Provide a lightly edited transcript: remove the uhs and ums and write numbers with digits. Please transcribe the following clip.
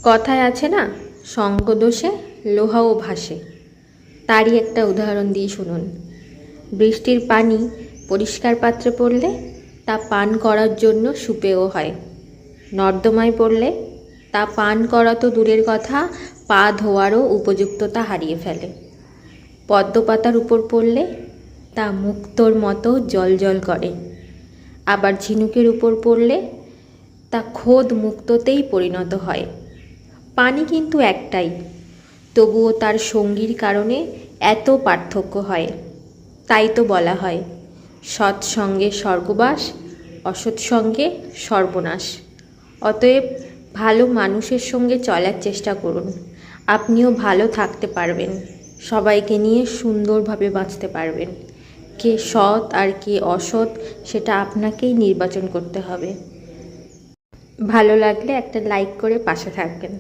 কথায় আছে না, সঙ্গদোষে লোহাও ভাসে। তারই একটা উদাহরণ দিয়ে শুনুন। বৃষ্টির পানি পরিষ্কার পাত্রে পড়লে তা পান করার জন্য সুপেয় হয়, নর্দমায় পড়লে তা পান করা তো দূরের কথা, পা ধোয়ারও উপযুক্ততা হারিয়ে ফেলে। পদ্মপাতার উপর পড়লে তা মুক্তোর মতো জ্বলজ্বল করে, আবার ঝিনুকের উপর পড়লে তা খোদ মুক্তোতেই পরিণত হয়। পানি কিন্তু একটাই, তবুও তার সঙ্গীর কারণে এত পার্থক্য হয়। তাই তো বলা হয়, সৎসঙ্গে স্বর্গবাস, অসৎসঙ্গে সর্বনাশ। অতএব ভালো মানুষের সঙ্গে চলার চেষ্টা করুন, আপনিও ভালো থাকতে পারবেন, সবাইকে নিয়ে সুন্দরভাবে বাঁচতে পারবেন। কে সৎ আর কে অসৎ সেটা আপনাকেই নির্বাচন করতে হবে। ভালো লাগলে একটা লাইক করে পাশে থাকবেন।